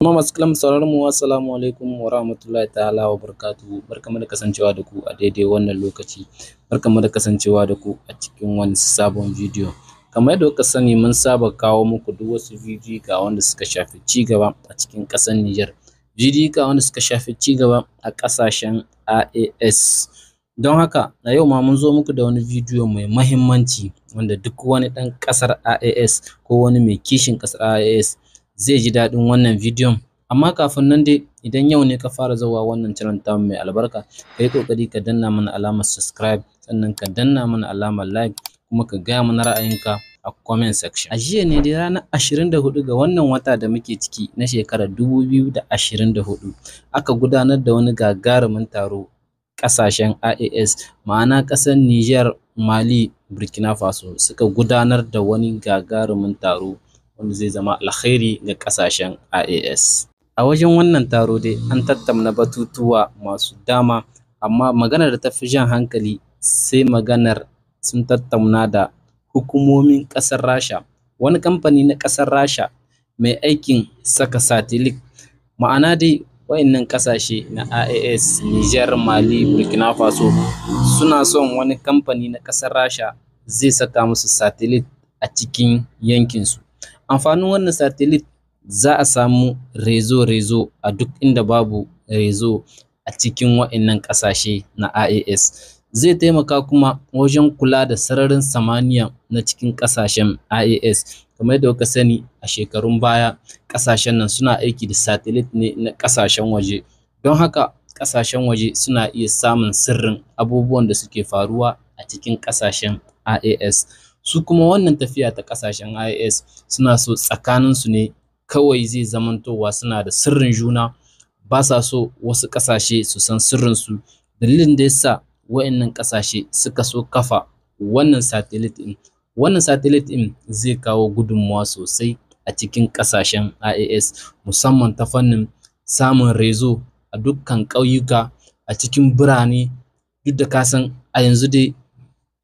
Kuma masu kalam sauraron mu assalamu alaikum wa rahmatullahi ta'ala wa barakatuhu. Barkamu da kasancewa da ku a daidai wannan lokaci. Barkamu da kasancewa da ku a cikin wani sabon bidiyo. Kamar yadda kuka sani mun saba kawo muku duk wasu bidiyo wanda suka shafi cigaba a cikin ƙasar Nijar. Bidiyo wanda suka shafi cigaba a ƙasashen IAS. Don haka a yau ma mun zo muku da wani bidiyo mai mahimmanci wanda duk wani ɗan ƙasar IAS ko wani mai kishin ƙasar IAS zai ji daɗin wannan bidiyon. Amma kafin nan dai, idan yau ne ka fara zuwa wannan channel tamu mai albarka, ka yi ƙoƙari ka danna mana alamar subscribe, sannan ka danna mana alamar like, kuma ka gaya mana ra'ayinka a comment section. A jiya ne dai ranar 24 ga wannan wata da muke ciki na shekarar 2024 aka gudanar da wani gagarumin taro ƙasashen IAS, ma'ana ƙasar Nijar, Mali, Burkina Faso suka gudanar da wani gagarumin taro wanda zai zama alkhairi ga ƙasashen IAS. A wajen wannan taro dai an tattauna batutuwa masu dama, amma maganar da ta fi jan hankali sai maganar sun tattauna da hukumomin ƙasar Rasha, wani kamfani na ƙasar Rasha mai aikin saka satelit. Ma'ana dai waɗannan ƙasashe na IAS, Nijar, Mali, Burkina Faso suna son wani kamfani na ƙasar Rasha zai saka musu satelit a cikin yankinsu. Amfanin wannan satelit, za a samu rezo a duk inda babu rezo a cikin waɗannan ƙasashe na IAS. Zai taimaka kuma wajen kula da sararin samaniya na cikin ƙasashen IAS. Kamar yadda kuka sani a shekarun baya ƙasashen nan suna aiki da satelit ne na ƙasashen waje. Don haka ƙasashen waje suna iya samun sirrin abubuwan da suke faruwa a cikin ƙasashen IAS. Su kuma wannan tafiya ta ƙasashen IAS suna so tsakaninsu ne kawai zai zamantowa suna da sirrin juna, ba sa so wasu ƙasashe su san sirrinsu. Dalilin da yasa waɗannan ƙasashe suka so kafa wannan satelit ɗin. Wannan satelit ɗin zai kawo gudunmawa sosai a cikin ƙasashen IAS, musamman ta fannin samun rezo a dukkan ƙauyuka, a cikin birane. Duk da ka san a yanzu dai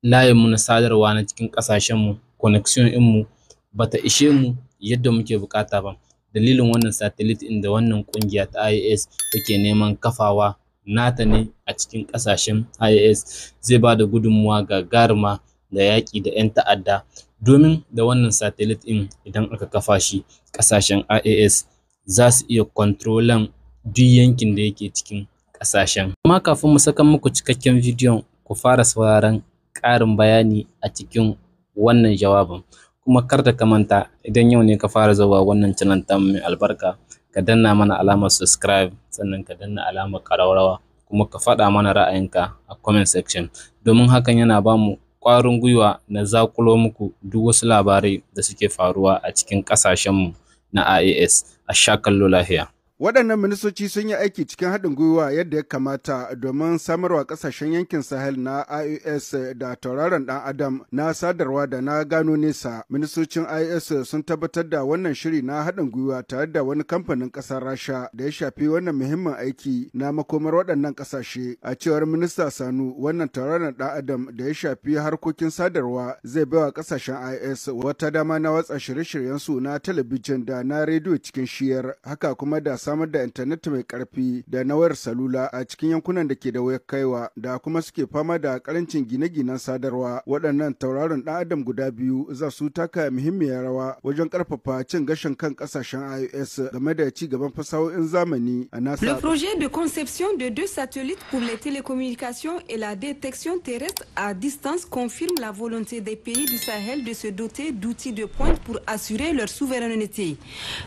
layinmu na sadarwa na cikin ƙasashenmu, connection ɗinmu ba ta ishe mu yadda muke buƙata ba. Dalilin wannan satelit ɗin da wannan ƙungiya ta IAS take neman kafawa nata ne a cikin ƙasashen IAS, zai ba da gudunmawa gagaruma da yaƙi da 'yan ta'adda. Domin da wannan satelit ɗin idan aka kafa shi, ƙasashen IAS za su iya controlling duk yankin da yake cikin ƙasashen. Amma kafin mu saka muku cikakken bidiyon, ku fara sauraron ƙarin bayani a cikin wannan jawabin. Kuma kar da ka manta, idan yau ne ka fara zuwa wannan channel tamu mai albarka, ka danna mana alamar subscribe, sannan ka danna alamar ƙararrawa, kuma ka faɗa mana ra'ayinka a comment section. Domin hakan yana ba mu ƙwarin gwiwa na zaƙulo muku duk wasu labarai da suke faruwa a cikin ƙasashenmu na IAS. A sha kallo lafiya. Waɗannan ministoci sun yi aiki cikin haɗin gwiwa yadda ya kamata domin samarwa ƙasashen yankin Sahel na IAS da tauraron ɗan Adam na sadarwa da na gano nesa. Ministocin IAS sun tabbatar da wannan shiri na haɗin gwiwa tare da wani kamfanin ƙasar Rasha da ya shafi wannan muhimmin aiki na makomar waɗannan ƙasashe. A cewar Minista Sanu, wannan tauraron ɗan Adam da ya shafi harkokin sadarwa zai baiwa ƙasashen IAS wata dama na watsa shirye-shiryensu na talabijin da na rediyo cikin shiyar, haka kuma da samar da intanet mai karfi da na wayar salula a cikin yankunan da ke da wayar kaiwa da kuma suke fama da karancin gine-ginen sadarwa. Waɗannan tauraron ɗan adam guda biyu za su taka muhimmiyar rawa wajen ƙarfafa cin gashin kan ƙasashen IAS game da ci gaban fasahohin zamani a nasa. Le projet de conception de 2 satellites pour les télécommunications et la détection terrestre à distance confirme la volonté des pays du Sahel de se doter d'outils de pointe pour assurer leur souveraineté.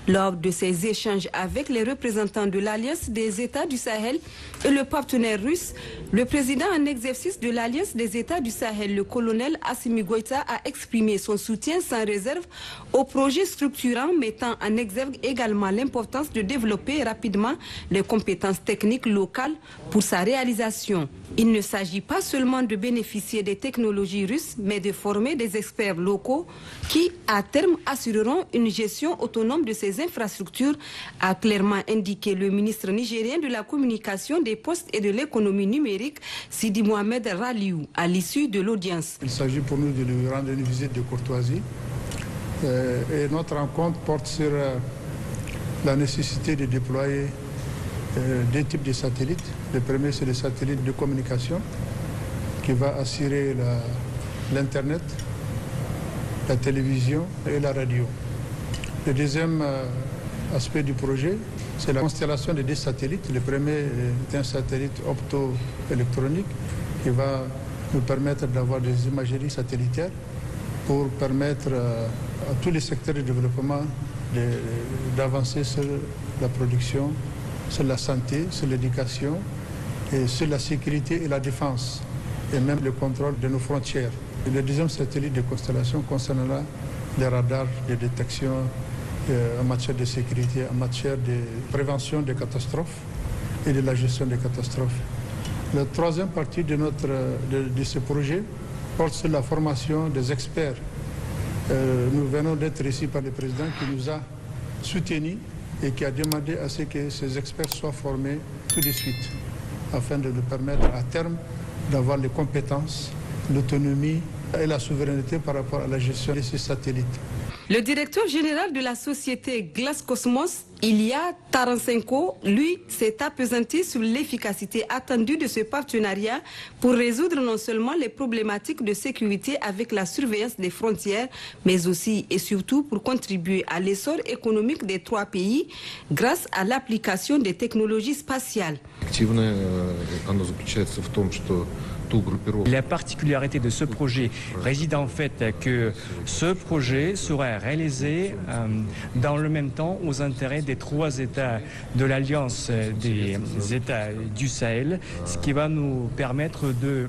Lors de ces échanges avec les représentants de l'Alliance des États du Sahel et le partenaire russe, le président en exercice de l'Alliance des États du Sahel, le colonel Assimi Goïta, a exprimé son soutien sans réserve au projet structurant, mettant en exergue également l'importance de développer rapidement les compétences techniques locales pour sa réalisation. Il ne s'agit pas seulement de bénéficier des technologies russes, mais de former des experts locaux qui, à terme, assureront une gestion autonome de ces infrastructures, a clairement indiqué le ministre nigérien de la Communication, des Postes et de l'économie numérique, Sidi Mohamed Raliou, à l'issue de l'audience. Il s'agit pour nous de lui rendre une visite de courtoisie. Et notre rencontre porte sur la nécessité de déployer deux types de satellites. Le premier, c'est le satellite de communication qui va assurer l'Internet, la télévision et la radio. Le deuxième aspect du projet, c'est la constellation de deux satellites. Le premier est un satellite opto-électronique qui va nous permettre d'avoir des imageries satellitaires pour permettre à tous les secteurs de développement d'avancer sur la production, sur la santé, sur l'éducation, et sur la sécurité et la défense, et même le contrôle de nos frontières. Et le deuxième satellite de constellation concernera les radars de détection en matière de sécurité, en matière de prévention des catastrophes et de la gestion des catastrophes. La troisième partie de ce projet porte sur la formation des experts. Nous venons d'être ici par le président qui nous a soutenus et qui a demandé à ce que ces experts soient formés tout de suite, afin de nous permettre à terme d'avoir les compétences, l'autonomie et la souveraineté par rapport à la gestion de ces satellites. Le directeur général de la société Glass Cosmos, Ilia Tarasenko, lui, s'est appesanti sur l'efficacité attendue de ce partenariat pour résoudre non seulement les problématiques de sécurité avec la surveillance des frontières, mais aussi et surtout pour contribuer à l'essor économique des trois pays grâce à l'application des technologies spatiales. La particularité de ce projet réside en fait que ce projet sera réalisé dans le même temps aux intérêts des trois États de l'Alliance des États du Sahel, ce qui va nous permettre de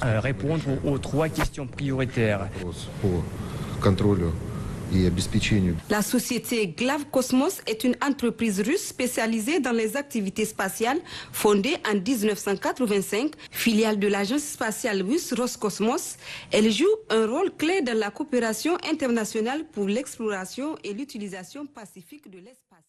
répondre aux trois questions prioritaires. La société Glav Cosmos est une entreprise russe spécialisée dans les activités spatiales, fondée en 1985, filiale de l'agence spatiale russe Roscosmos. Elle joue un rôle clé dans la coopération internationale pour l'exploration et l'utilisation pacifique de l'espace.